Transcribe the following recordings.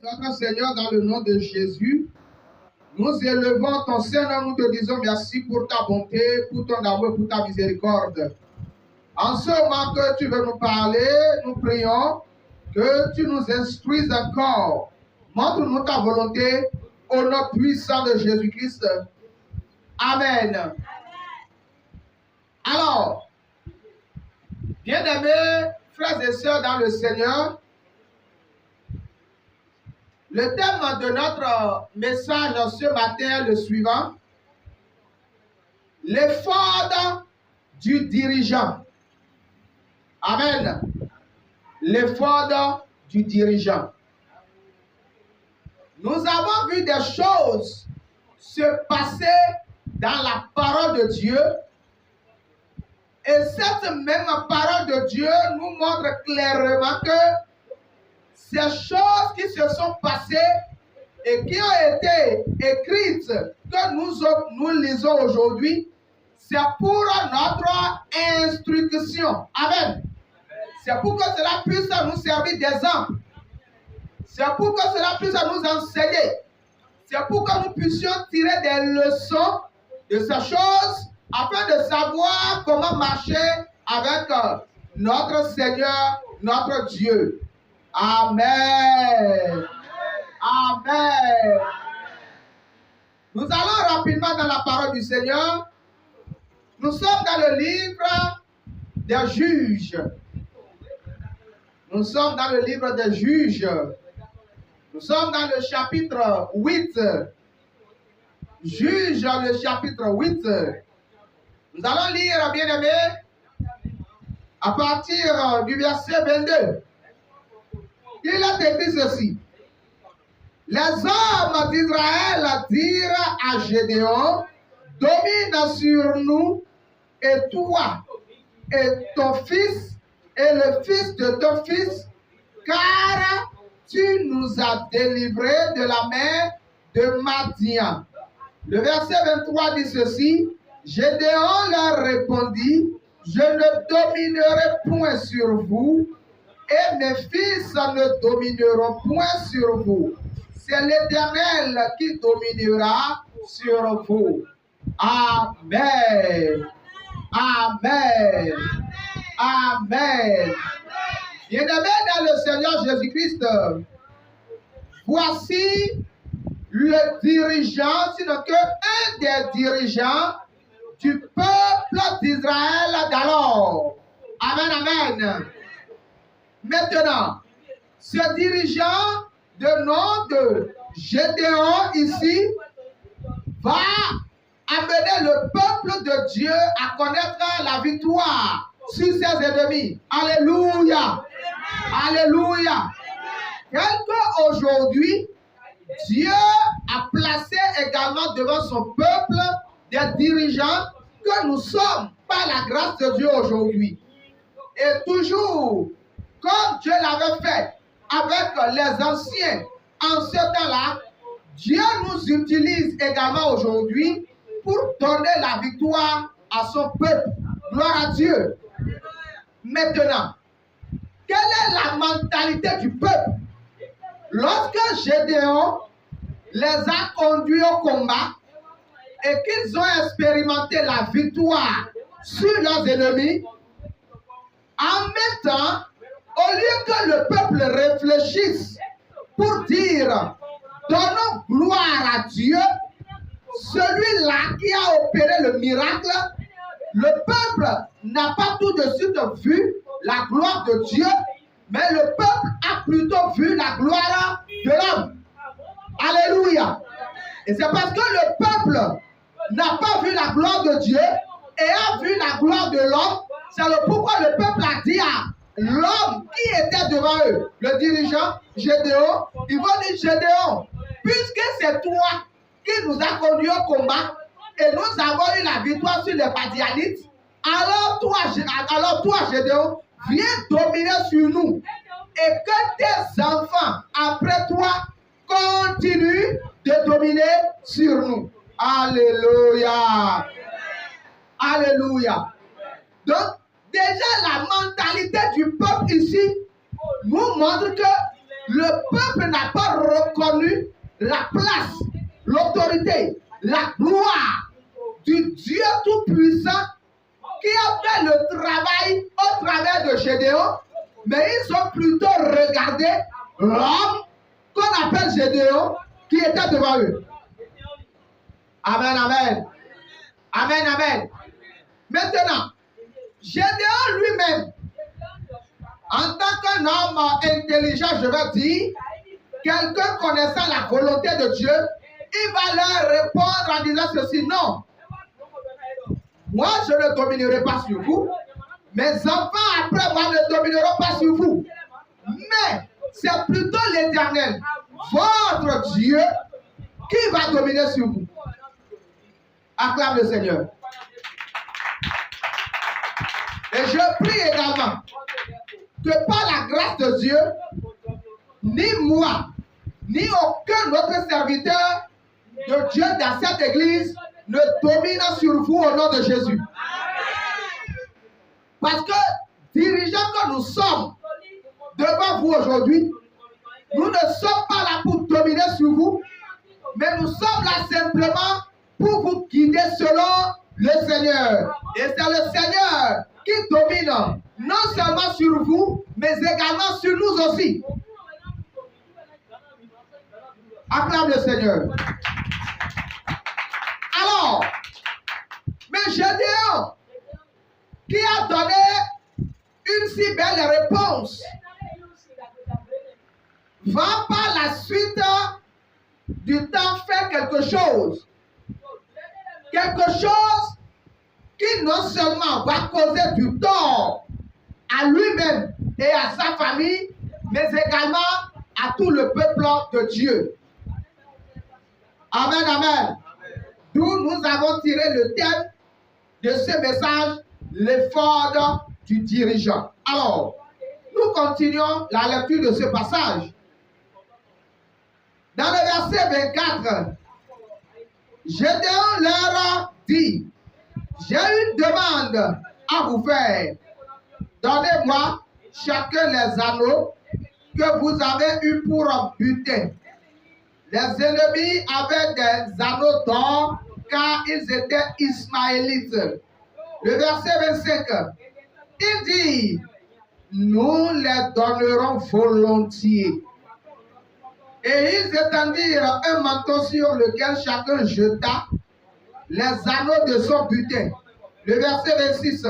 Notre Seigneur, dans le nom de Jésus, nous élevons ton Seigneur, nous te disons merci pour ta bonté, pour ton amour, pour ta miséricorde. En ce moment que tu veux nous parler, nous prions que tu nous instruises encore. Montre-nous ta volonté au nom puissant de Jésus-Christ. Amen. Alors, bien-aimés frères et sœurs dans le Seigneur, le thème de notre message ce matin est le suivant: l'effort du dirigeant. Amen. L'effort du dirigeant. Nous avons vu des choses se passer dans la parole de Dieu. Et cette même parole de Dieu nous montre clairement que ces choses qui se sont passées et qui ont été écrites, que nous lisons aujourd'hui, c'est pour notre instruction. Amen. C'est pour que cela puisse nous servir d'exemple. C'est pour que cela puisse nous enseigner. C'est pour que nous puissions tirer des leçons de ces choses afin de savoir comment marcher avec notre Seigneur, notre Dieu. Amen. Amen. Nous allons rapidement dans la parole du Seigneur. Nous sommes dans le livre des Juges. Nous sommes dans le livre des Juges. Nous sommes dans le chapitre 8. Juges, le chapitre 8. Nous allons lire, bien-aimés, à partir du verset 22. Il est écrit ceci: les hommes d'Israël dirent à Gédéon: domine sur nous, et toi, et ton fils, et le fils de ton fils, car tu nous as délivrés de la main de Madian. Le verset 23 dit ceci: Gédéon leur répondit: je ne dominerai point sur vous, et mes fils ne domineront point sur vous. C'est l'Éternel qui dominera sur vous. Amen. Amen. Amen. Bien-aimés dans le Seigneur Jésus-Christ, voici le dirigeant, sinon que un des dirigeants du peuple d'Israël d'alors. Amen, amen. Maintenant, ce dirigeant de nom de Gédéon ici va amener le peuple de Dieu à connaître la victoire sur ses ennemis. Alléluia. Alléluia. Aujourd'hui, Dieu a placé également devant son peuple des dirigeants que nous sommes par la grâce de Dieu aujourd'hui. Et toujours, comme Dieu l'avait fait avec les anciens en ce temps-là, Dieu nous utilise également aujourd'hui pour donner la victoire à son peuple. Gloire à Dieu. Maintenant, quelle est la mentalité du peuple? Lorsque Gédéon les a conduits au combat et qu'ils ont expérimenté la victoire sur leurs ennemis, en même temps, au lieu que le peuple réfléchisse pour dire donnons gloire à Dieu, celui-là qui a opéré le miracle, le peuple n'a pas tout de suite vu la gloire de Dieu, mais le peuple a plutôt vu la gloire de l'homme. Alléluia. Et c'est parce que le peuple n'a pas vu la gloire de Dieu et a vu la gloire de l'homme, c'est le pourquoi le peuple a dit à l'homme qui était devant eux, le dirigeant Gédéon, ils vont dire: Gédéon, puisque c'est toi qui nous a conduits au combat et nous avons eu la victoire sur les Madianites, alors toi Gédéon, viens dominer sur nous et que tes enfants après toi continuent de dominer sur nous. Alléluia. Alléluia. Donc, déjà la mentalité du peuple ici nous montre que le peuple n'a pas reconnu la place, l'autorité, la gloire du Dieu Tout-Puissant qui a fait le travail au travers de Gédéon, mais ils ont plutôt regardé l'homme qu'on appelle Gédéon qui était devant eux. Amen, amen. Amen, amen. Maintenant, Gédéon lui-même, en tant qu'un homme intelligent, je veux dire, quelqu'un connaissant la volonté de Dieu, il va leur répondre en disant ceci: non, moi je ne dominerai pas sur vous, mes enfants après moi ne domineront pas sur vous, mais c'est plutôt l'Éternel, votre Dieu, qui va dominer sur vous. Acclame le Seigneur. Et je prie également que par la grâce de Dieu, ni moi, ni aucun autre serviteur de Dieu dans cette église ne domine sur vous au nom de Jésus. Parce que, dirigeants que nous sommes devant vous aujourd'hui, nous ne sommes pas là pour dominer sur vous, mais nous sommes là simplement pour vous guider selon le Seigneur. Et c'est le Seigneur qui domine non seulement sur vous, mais également sur nous aussi. Acclame le Seigneur. Alors, mais Gédéon, qui a donné une si belle réponse, va par la suite du temps faire quelque chose. Quelque chose qui non seulement va causer du tort à lui-même et à sa famille, mais également à tout le peuple de Dieu. Amen, amen. D'où nous avons tiré le thème de ce message, l'effort du dirigeant. Alors, nous continuons la lecture de ce passage. Dans le verset 24, Gédéon leur dit: j'ai une demande à vous faire. Donnez-moi chacun les anneaux que vous avez eus pour butin. Les ennemis avaient des anneaux d'or car ils étaient ismaélites. Le verset 25, il dit: nous les donnerons volontiers. Et ils étendirent un manteau sur lequel chacun jeta les anneaux de son butin. Le verset 26.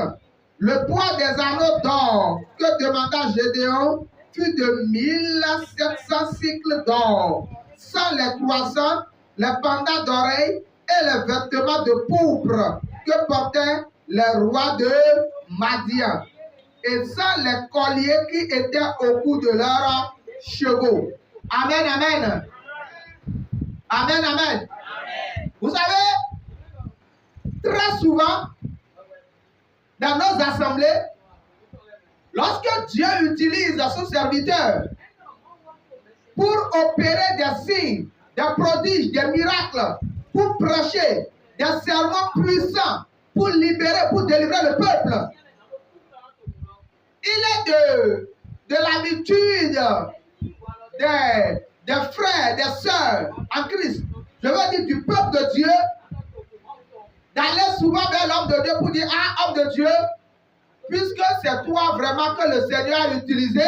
Le poids des anneaux d'or que demanda Gédéon fut de 1700 cycles d'or, sans les croissants, les pendants d'oreilles et les vêtements de pourpre que portaient les rois de Madian, et sans les colliers qui étaient au cou de leurs chevaux. Amen, amen. Amen, amen. Vous savez, très souvent, dans nos assemblées, lorsque Dieu utilise son serviteur pour opérer des signes, des prodiges, des miracles, pour prêcher des sermons puissants, pour libérer, pour délivrer le peuple, il est de l'habitude des frères, des sœurs en Christ, je veux dire du peuple de Dieu, d'aller souvent vers l'homme de Dieu pour dire: ah, homme de Dieu, puisque c'est toi vraiment que le Seigneur a utilisé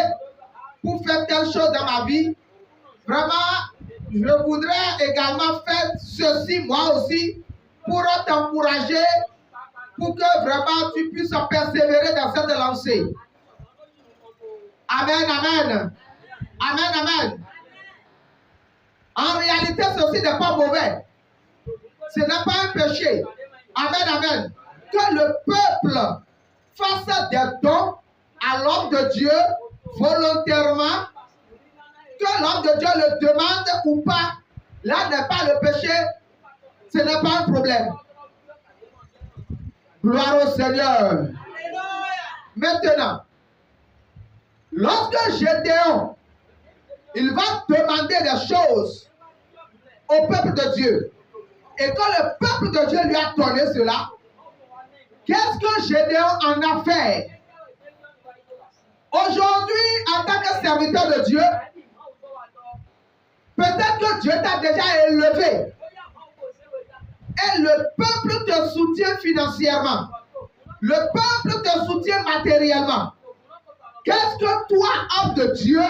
pour faire telle chose dans ma vie, vraiment, je voudrais également faire ceci moi aussi pour t'encourager, pour que vraiment tu puisses persévérer dans cette lancée. Amen, amen. Amen, amen. En réalité, ceci n'est pas mauvais. Ce n'est pas un péché. Amen, amen. Que le peuple fasse des dons à l'homme de Dieu volontairement, que l'homme de Dieu le demande ou pas, là n'est pas le péché, ce n'est pas un problème. Gloire au Seigneur. Maintenant, lorsque Gédéon, il va demander des choses au peuple de Dieu, et que le peuple de Dieu lui a donné cela, qu'est-ce que Gédéon en a fait? Aujourd'hui, en tant que serviteur de Dieu, que Dieu t'a déjà élevé. Et le peuple te soutient financièrement. Le peuple te soutient matériellement. Qu'est-ce que toi, homme de Dieu,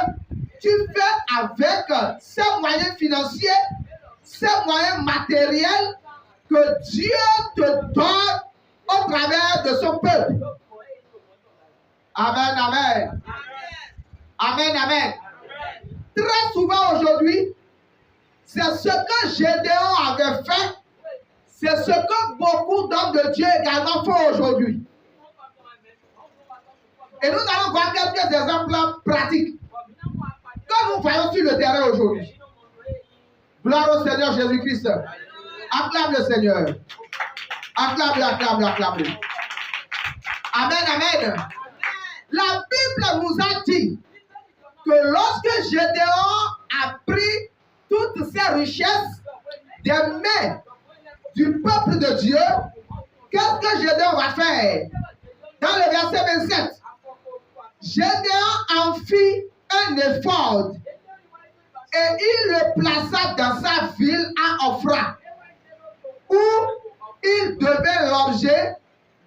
tu fais avec ces moyens financiers, ces moyens matériels que Dieu te donne au travers de son peuple? Amen, amen. Amen, amen. Très souvent aujourd'hui, c'est ce que Gédéon avait fait. C'est ce que beaucoup d'hommes de Dieu également font aujourd'hui. Et nous allons voir quelques exemples pratiques que nous voyons sur le terrain aujourd'hui. Gloire au Seigneur Jésus-Christ. Acclame le Seigneur. Acclame-le, acclame-le, acclame-le. Amen, amen. La Bible nous a dit que lorsque Gédéon a pris toutes ces richesses des mains du peuple de Dieu, qu'est-ce que Gédéon va faire? Dans le verset 27, Gédéon en fit un effort et il le plaça dans sa ville à Ophra, où il devait l'objet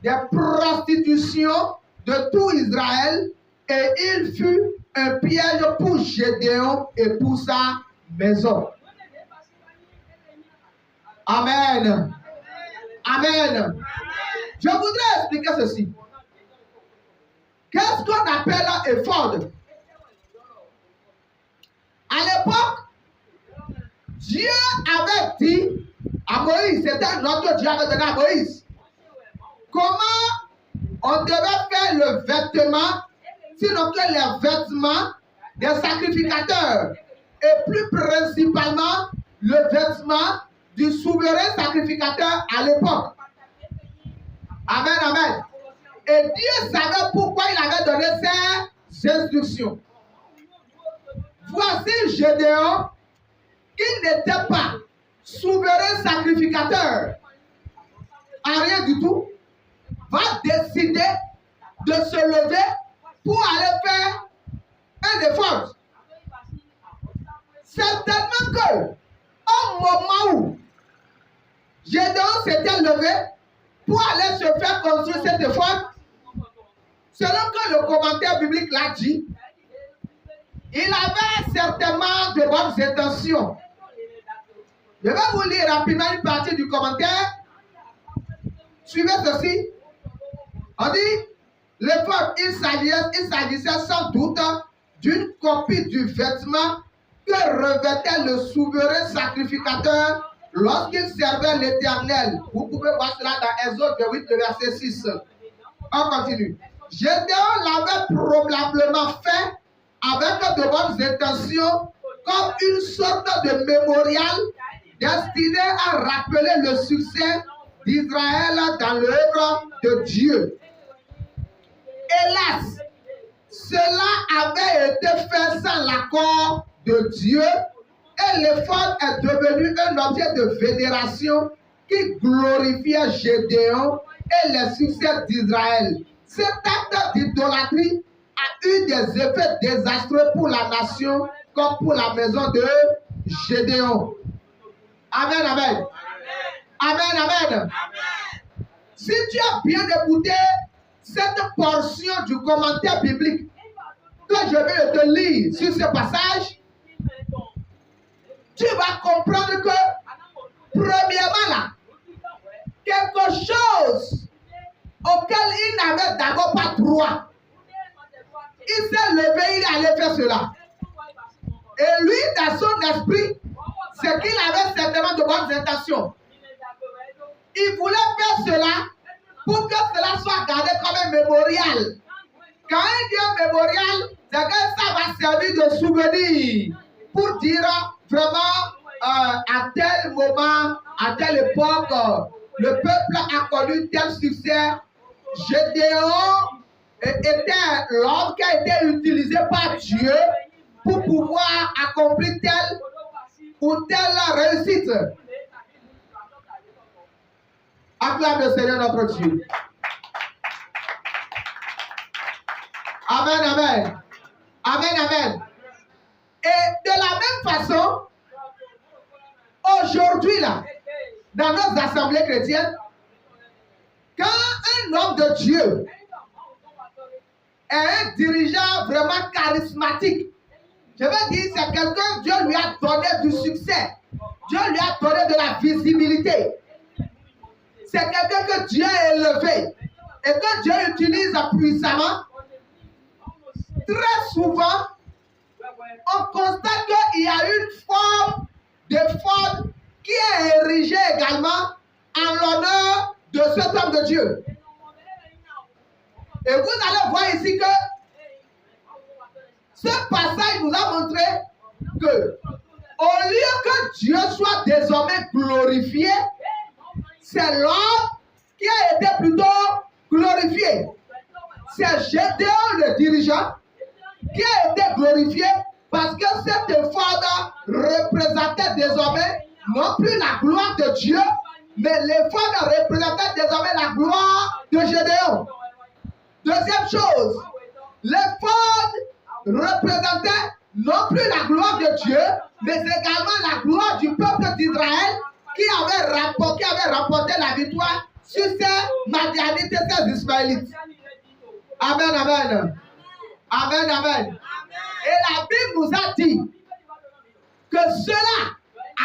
des prostitutions de tout Israël, et il fut un piège pour Gédéon et pour sa maison. Amen. Amen. Je voudrais expliquer ceci. Qu'est-ce qu'on appelle effort? À l'époque, Dieu avait dit à Moïse, c'était notre Dieu avait donné à Moïse, comment on devait faire le vêtement, sinon que les vêtements des sacrificateurs, et plus principalement le vêtement du souverain sacrificateur à l'époque. Amen, amen. Et Dieu savait pourquoi il avait donné ces instructions. Voici Gédéon, qui n'était pas souverain sacrificateur, à rien du tout, va décider de se lever pour aller faire un effort. Certainement que, au moment où Gédéon s'était levé pour aller se faire construire cet effort, selon que le commentaire biblique l'a dit, il avait certainement de bonnes intentions. Je vais vous lire rapidement une partie du commentaire. Suivez ceci. On dit, l'effort, il s'agissait sans doute d'une copie du vêtement que revêtait le souverain sacrificateur lorsqu'il servait l'Éternel. Vous pouvez voir cela dans Exode 8, le verset 6. On continue. Gédéon l'avait probablement fait avec de bonnes intentions, comme une sorte de mémorial destiné à rappeler le succès d'Israël dans l'œuvre de Dieu. Hélas, cela avait été fait sans l'accord de Dieu, et l'effort est devenu un objet de vénération qui glorifiait Gédéon et les succès d'Israël. Cet acte d'idolâtrie a eu des effets désastreux pour la nation comme pour la maison de Gédéon. Amen, amen. Amen, amen. Si tu as bien écouté cette portion du commentaire biblique que je vais te lire sur ce passage, tu vas comprendre que, premièrement là, quelque chose auquel il n'avait d'abord pas droit, il s'est levé, il est allé faire cela. Et lui, dans son esprit, c'est qu'il avait certainement de bonnes intentions. Il voulait faire cela pour que cela soit gardé comme un mémorial. Quand il dit un mémorial, c'est que ça va servir de souvenir pour dire vraiment à tel moment, à telle époque, le peuple a connu tel succès. Gédéon était l'homme qui a été utilisé par Dieu pour pouvoir accomplir telle ou telle réussite. Acclame le Seigneur notre Dieu. Amen, amen. Amen, amen. Et de la même façon, aujourd'hui, là, dans nos assemblées chrétiennes, quand un homme de Dieu est un dirigeant vraiment charismatique, je veux dire, c'est quelqu'un, Dieu lui a donné du succès. Dieu lui a donné de la visibilité. C'est quelqu'un que Dieu a élevé et que Dieu utilise puissamment. Très souvent, on constate qu'il y a une forme de forme qui est érigée également en l'honneur de cet homme de Dieu. Et vous allez voir ici que ce passage nous a montré que au lieu que Dieu soit désormais glorifié, c'est l'homme qui a été plutôt glorifié. C'est Gédéon le dirigeant qui a été glorifié parce que cet effort représentait désormais non plus la gloire de Dieu, mais l'effort représentait désormais la gloire de Gédéon. Deuxième chose, l'effort représentait non plus la gloire de Dieu, mais également la gloire du peuple d'Israël qui avait remporté la victoire sur ces Madianites et ces Ismaélites. Amen, amen. Amen, amen. Et la Bible nous a dit que cela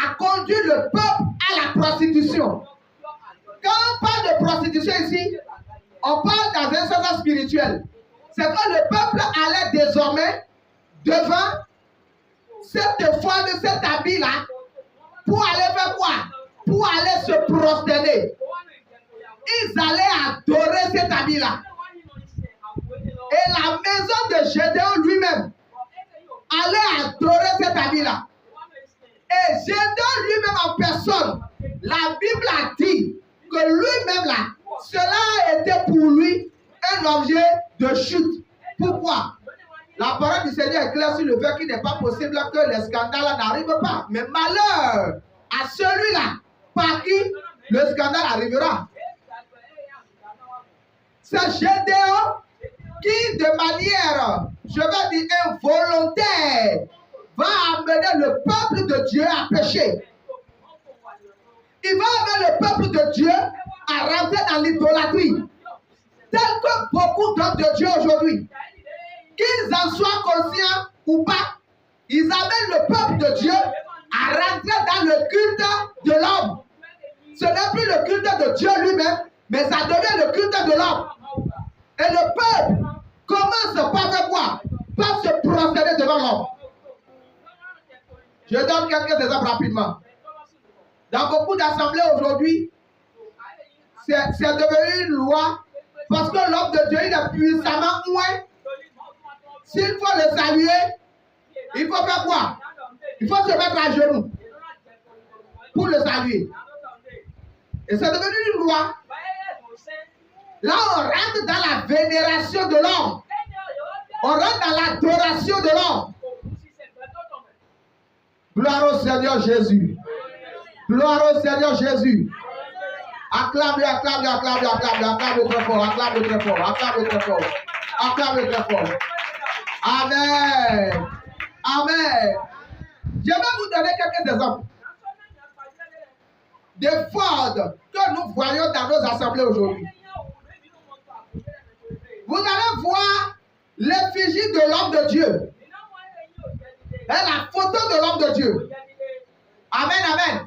a conduit le peuple à la prostitution. Quand on parle de prostitution ici, on parle dans un sens spirituel. C'est que le peuple allait désormais devant cette foi de cet habit-là pour aller faire quoi? Pour aller se prosterner. Ils allaient adorer cet habit-là. Et la maison de Gédéon lui-même allait adorer cet habit-là. Et Gédéon lui-même en personne, la Bible a dit que lui-même là, cela était pour lui un objet de chute. Pourquoi? La parole du Seigneur est claire sur le fait qu'il n'est pas possible que les scandales n'arrivent pas. Mais malheur à celui-là par qui le scandale arrivera. C'est Gédéon qui, de manière, je vais dire, involontaire, va amener le peuple de Dieu à pécher. Il va amener le peuple de Dieu à rentrer dans l'idolâtrie. Tel que beaucoup d'hommes de Dieu aujourd'hui, qu'ils en soient conscients ou pas, ils amènent le peuple de Dieu à rentrer dans le culte de l'homme. Ce n'est plus le culte de Dieu lui-même, mais ça devient le culte de l'homme. Et le peuple commence par faire quoi? Par se prosterner devant l'homme. Je donne quelques exemples rapidement. Dans beaucoup d'assemblées aujourd'hui, c'est devenu une loi parce que l'homme de Dieu il est puissamment loin. S'il faut le saluer, il faut faire quoi? Il faut se mettre à genoux pour le saluer. Et c'est devenu une loi. Là, on rentre dans la vénération de l'homme. On rentre dans l'adoration de l'homme. Gloire au Seigneur Jésus. Gloire au Seigneur Jésus. Acclame-le, acclame-le, acclame-le, acclame-le, acclame-le très fort, acclame-le très fort, acclame-le très fort, acclame-le très fort. Amen. Amen. Je vais vous donner quelques exemples des fraudes que nous voyons dans nos assemblées aujourd'hui. Vous allez voir l'effigie de l'homme de Dieu. Et la photo de l'homme de Dieu. Amen, amen.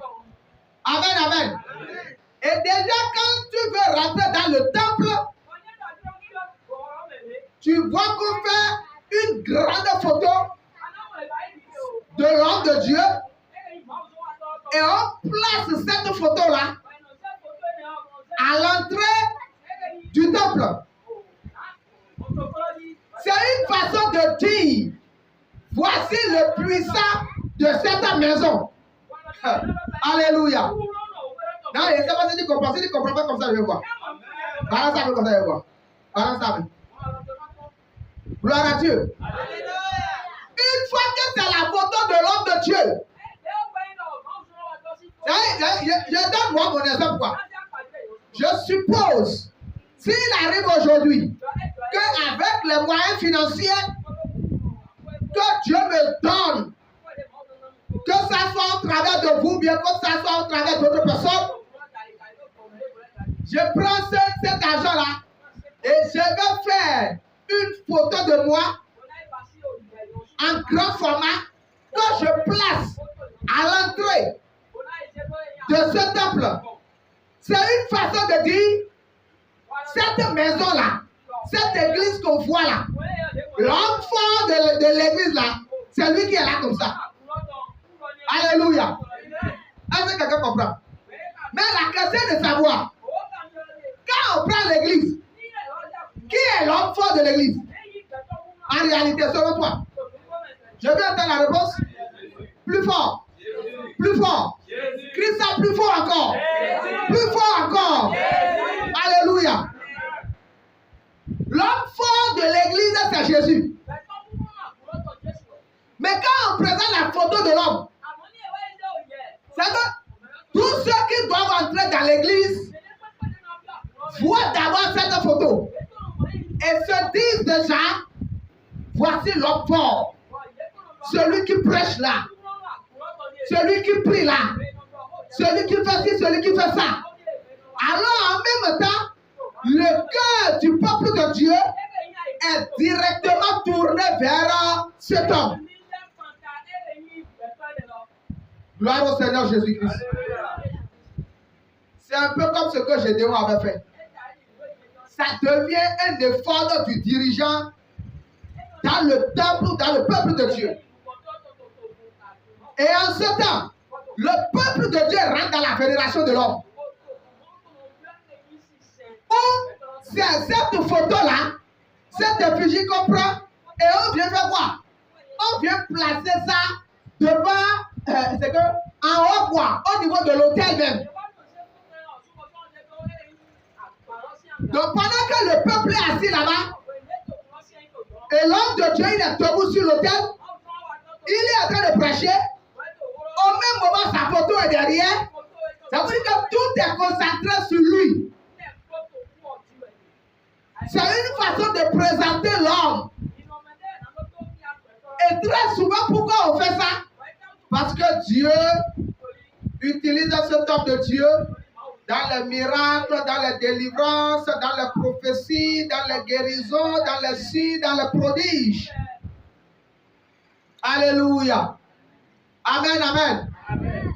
Amen, amen. Et déjà quand tu veux rentrer dans le temple, tu vois qu'on fait une grande photo de l'homme de Dieu et on place cette photo-là à l'entrée du temple. C'est une façon de dire, voici le puissant de cette maison. Alléluia. Non, il ne sait pas si tu comprends. Si tu ne comprends pas comme ça, je vais voir. Balance ça comme ça, je vais voir. Balance ça. Gloire à Dieu. Une fois que c'est la photo de l'homme de Dieu, je donne moi mon exemple quoi. Je suppose, s'il arrive aujourd'hui, qu'avec les moyens financiers que Dieu me donne, que ça soit au travers de vous, bien que ça soit au travers d'autres personnes, je prends cet argent-là et je vais faire une photo de moi en grand format que je place à l'entrée de ce temple. C'est une façon de dire, cette maison-là, cette église qu'on voit là, l'homme fort de l'église là, c'est lui qui est là comme ça. Alléluia. Est-ce que quelqu'un comprend? Mais la question est de savoir, quand on prend l'église, qui est l'homme fort de l'église? En réalité, selon toi. Je veux entendre la réponse. Plus fort. Plus fort. Crie ça plus fort encore. Plus fort encore. Alléluia. L'homme fort de l'église, c'est Jésus. Mais quand on présente la photo de l'homme, c'est que tous ceux qui doivent entrer dans l'église voient d'abord cette photo et se disent déjà, voici l'homme fort. Celui qui prêche là. Celui qui prie là. Celui qui fait ci, celui qui fait ça. Alors en même temps, le cœur du peuple de Dieu est directement tourné vers cet homme. Gloire au Seigneur Jésus-Christ. C'est un peu comme ce que Gédéon avait fait. Ça devient un effort du dirigeant dans le temple, dans le peuple de Dieu. Et en ce temps, le peuple de Dieu rentre dans la fédération de l'homme. C'est cette photo-là, cette effigie qu'on prend, et on vient faire quoi? On vient placer ça devant, c'est que, en haut quoi, au niveau de l'autel même. Donc pendant que le peuple est assis là-bas, et l'homme de Dieu il est debout sur l'autel, il est en train de prêcher, au même moment sa photo est derrière, ça veut dire que tout est concentré sur lui. C'est une façon de présenter l'homme. Et très souvent, pourquoi on fait ça? Parce que Dieu utilise ce temps de Dieu dans les miracles, dans les délivrances, dans les prophéties, dans les guérisons, dans les signes, dans les prodiges. Alléluia. Amen, amen. Amen.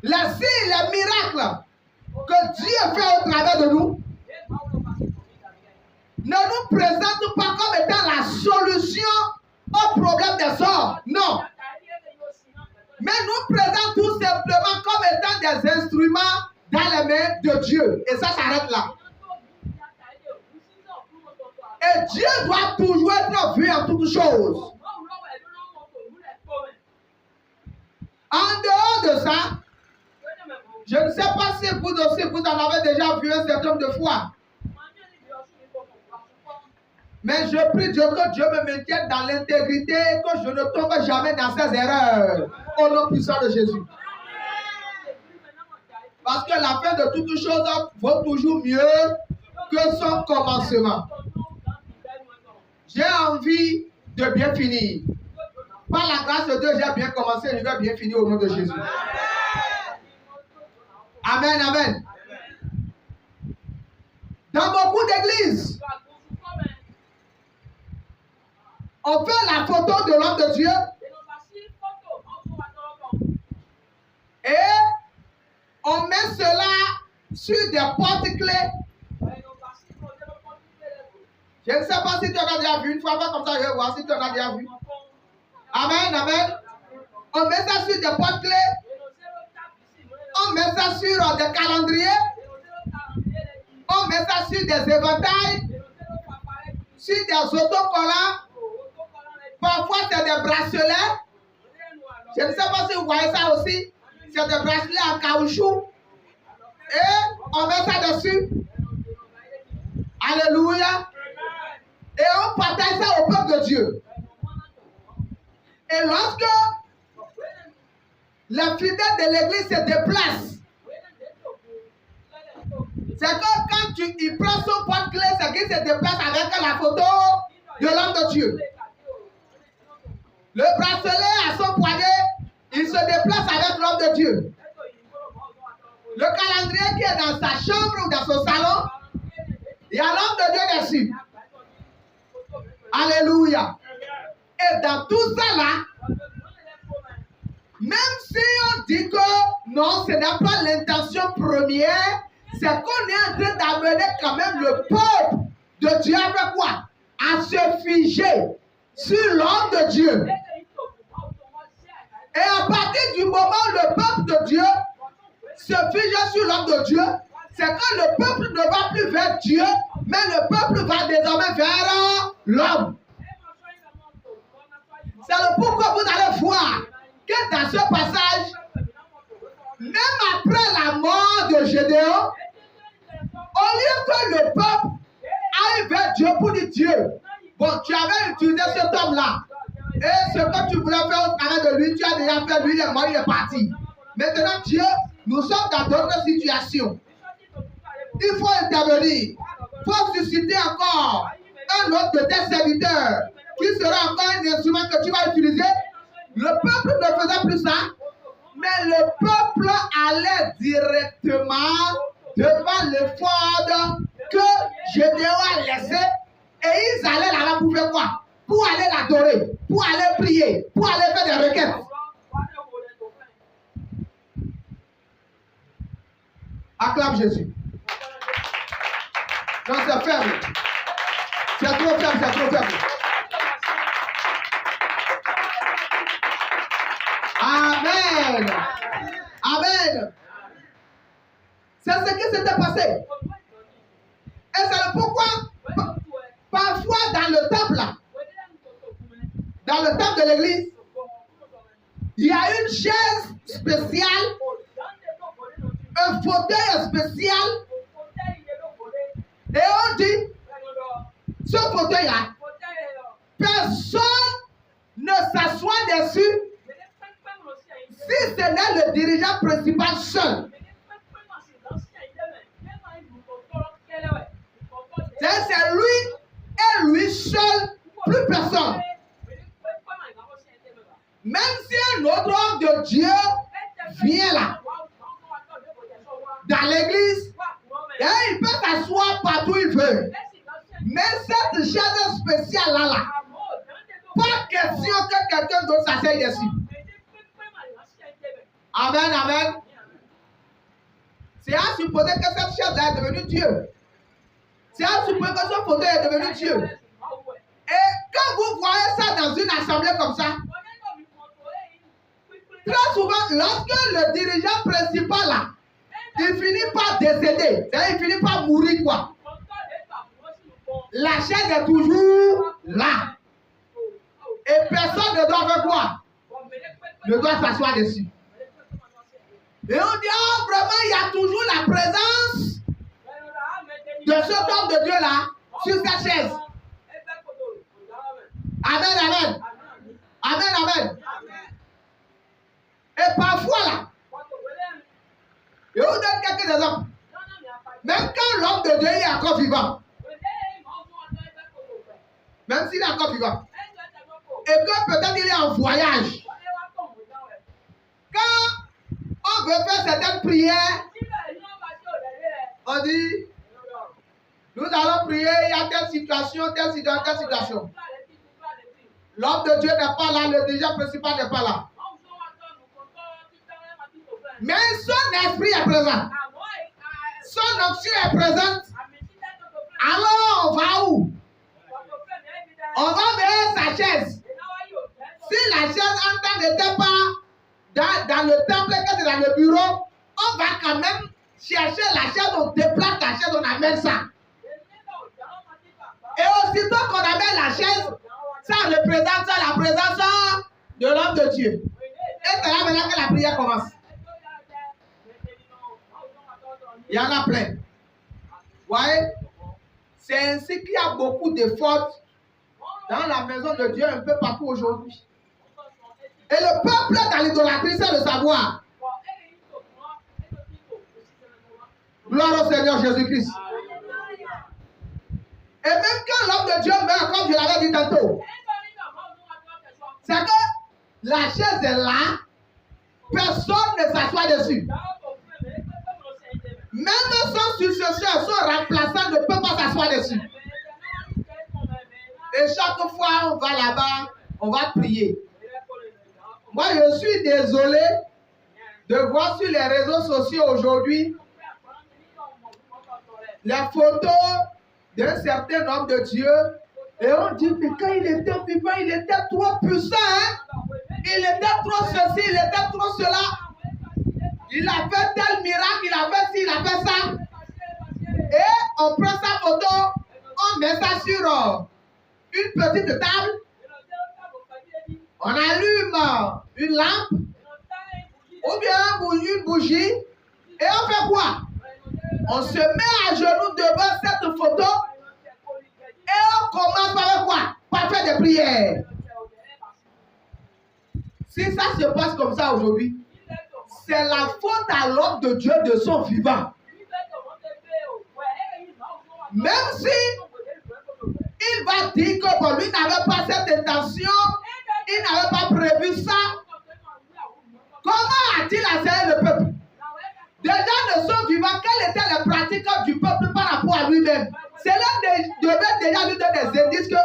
Les signes, les miracles que Dieu fait au travers de nous ne nous présentent pas comme étant la solution au problème des hommes. Non. Mais nous présentent tout simplement comme étant des instruments dans les mains de Dieu. Et ça s'arrête là. Et Dieu doit toujours être vu en toutes choses. En dehors de ça, je ne sais pas si vous aussi, vous en avez déjà vu un certain nombre de fois. Mais je prie Dieu que Dieu me maintienne dans l'intégrité, que je ne tombe jamais dans ses erreurs. Au nom puissant de Jésus. Parce que la fin de toutes choses vaut toujours mieux que son commencement. J'ai envie de bien finir. Par la grâce de Dieu, j'ai bien commencé, je vais bien finir au nom de Jésus. Amen, amen. Dans beaucoup d'églises, on fait la photo de l'homme de Dieu et on met cela sur des porte-clés. Je ne sais pas si tu en as déjà vu. Une fois, comme ça, je vais voir si tu en as déjà vu. Amen, amen. On met ça sur des porte-clés. On met ça sur des calendriers. On met ça sur des éventails. Sur des autocollants. Parfois, c'est des bracelets. Je ne sais pas si vous voyez ça aussi. C'est des bracelets en caoutchouc. Et on met ça dessus. Alléluia. Et on partage ça au peuple de Dieu. Et lorsque les fidèles de l'église se déplacent, c'est que quand il prend son porte-clé, c'est qu'il se déplace avec la photo de l'homme de Dieu. Le bracelet à son poignet, il se déplace avec l'homme de Dieu. Le calendrier qui est dans sa chambre ou dans son salon, il y a l'homme de Dieu dessus. Alléluia. Et dans tout ça là, même si on dit que non, ce n'est pas l'intention première, c'est qu'on est en train d'amener quand même le peuple de Dieu avec quoi? À se figer sur l'homme de Dieu. Et à partir du moment où le peuple de Dieu se fige sur l'homme de Dieu, c'est que le peuple ne va plus vers Dieu, mais le peuple va désormais vers l'homme. C'est le pourquoi vous allez voir que dans ce passage, même après la mort de Gédéon, au lieu que le peuple aille vers Dieu pour dire Dieu, bon, tu avais utilisé cet homme-là, et ce que tu voulais faire au travers de lui, tu as déjà fait, lui il est mort, il est parti. Maintenant, Dieu, nous sommes dans d'autres situations. Il faut intervenir. Il faut susciter encore un autre de tes serviteurs qui sera encore un instrument que tu vas utiliser. Le peuple ne faisait plus ça, mais le peuple allait directement devant l'éphod que Gédéon a laissé et ils allaient là-bas pour faire quoi? Pour aller l'adorer, pour aller prier, pour aller faire des requêtes. Acclame Jésus. Non, c'est ferme. C'est trop ferme, c'est trop ferme. Amen. Amen. C'est ce qui s'était passé. Et c'est le pourquoi, parfois dans le temple, dans le temple de l'église, il y a une chaise spéciale, un fauteuil spécial, et on dit, ce fauteuil-là, personne ne s'assoit dessus si ce n'est le dirigeant principal seul. C'est lui et lui seul, plus personne. Même si un autre homme de Dieu vient là, dans l'église, et il peut s'asseoir partout où il veut. Mais cette chaise spéciale là, pas question que quelqu'un d'autre s'asseye dessus. Amen, amen. C'est à supposer que cette chaise-là est devenue Dieu. C'est à supposer que ce fauteuil est devenu Dieu. Et quand vous voyez ça dans une assemblée comme ça, très souvent, lorsque le dirigeant principal là, il finit par décéder, il finit par mourir quoi. La chaise est toujours là. Et personne ne doit faire quoi? Ne doit s'asseoir dessus. Et on dit, oh vraiment, il y a toujours la présence de cet homme de Dieu là, sur cette chaise. Amen, amen. Amen, amen. Et parfois là, et on donne quelques exemples. Même quand l'homme de Dieu est encore vivant, même s'il est encore vivant, et que peut-être il est en voyage, quand on veut faire certaines prières, on dit, nous allons prier, il y a telle situation, telle situation, telle situation. L'homme de Dieu n'est pas là, le dirigeant principal n'est pas là. Mais son esprit est présent. Son onction est présente. Alors on va où? On va vers sa chaise. Si la chaise en temps n'était pas dans le temple, que c'est dans le bureau, on va quand même chercher la chaise, on déplace la chaise, on amène ça. Et aussitôt qu'on amène la chaise, ça représente la présence de l'homme de Dieu. Et c'est là maintenant que la prière commence. Il y en a plein. Vous voyez? C'est ainsi qu'il y a beaucoup de fautes dans la maison de Dieu un peu partout aujourd'hui. Et le peuple dans l'idolâtrie, c'est le savoir. Gloire au Seigneur Jésus-Christ. Et même quand l'homme de Dieu meurt, comme je l'avais dit tantôt, c'est que la chaise est là, personne ne s'assoit dessus. Même son successeur, son remplaçant ne peut pas s'asseoir dessus. Et chaque fois on va là-bas, on va prier. Moi, je suis désolé de voir sur les réseaux sociaux aujourd'hui les photos d'un certain homme de Dieu. Et on dit que quand il était vivant, il était trop puissant. Hein? Il était trop ceci, il était trop cela. Il a fait tel miracle, il a fait ci, il a fait ça. Et on prend sa photo, on met ça sur une petite table. On allume une lampe ou bien une bougie. Et on fait quoi? On se met à genoux devant cette photo. Et on commence par quoi? Par faire des prières. Si ça se passe comme ça aujourd'hui, c'est la faute à l'homme de Dieu de son vivant. Même si il va dire que bon, lui n'avait pas cette intention, il n'avait pas prévu ça, comment a-t-il assailli le peuple? Déjà de son vivant, quelles étaient les pratiques du peuple par rapport à lui-même? Cela devait déjà lui donner des indices que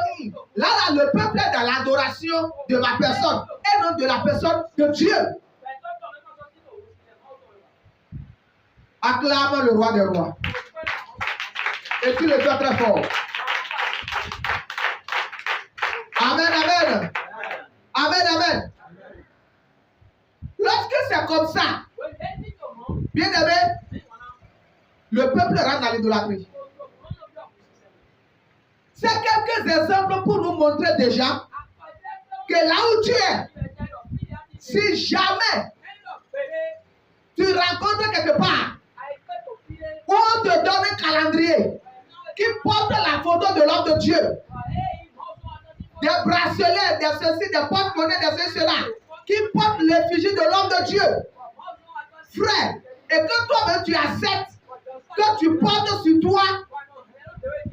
là, le peuple est dans l'adoration de ma personne et non de la personne de Dieu. Acclame le roi des rois. Et tu le fais très fort. Amen, amen. Amen, amen. Lorsque c'est comme ça, bien aimé, le peuple rentre dans l'idolâtrie. C'est quelques exemples pour nous montrer déjà que là où tu es, si jamais tu rencontres quelque part où on te donne un calendrier qui porte la photo de l'homme de Dieu, des bracelets, des ceci, des porte-monnaies, des ceci, cela, qui portent l'effigie de l'homme de Dieu, frère, et que toi-même tu acceptes, que tu portes sur toi,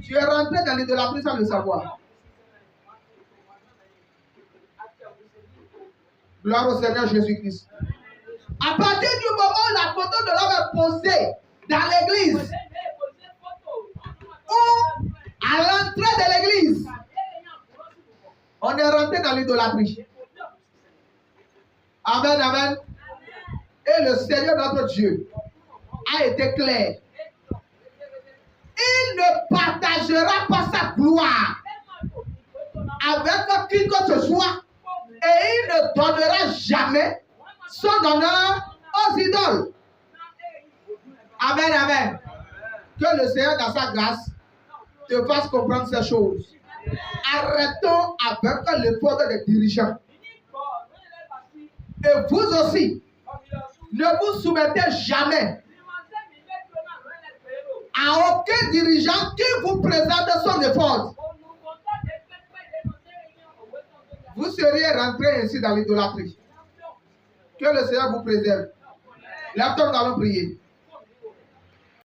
tu es rentré dans l'idolâtrie sans le savoir. Gloire au Seigneur Jésus-Christ. À partir du moment où la photo de l'homme est posée dans l'église, ou à l'entrée de l'église, on est rentré dans l'idolâtrie. Amen, amen. Et le Seigneur notre Dieu a été clair. Il ne partagera pas sa gloire avec qui que ce soit et il ne donnera jamais son honneur aux idoles. Amen, amen. Que le Seigneur dans sa grâce te fasse comprendre ces choses. Arrêtons avec l'effort des dirigeants. Et vous aussi, ne vous soumettez jamais à aucun dirigeant qui vous présente son effort. Vous seriez rentré ainsi dans l'idolâtrie. Que le Seigneur vous préserve. Lève-toi, nous allons prier.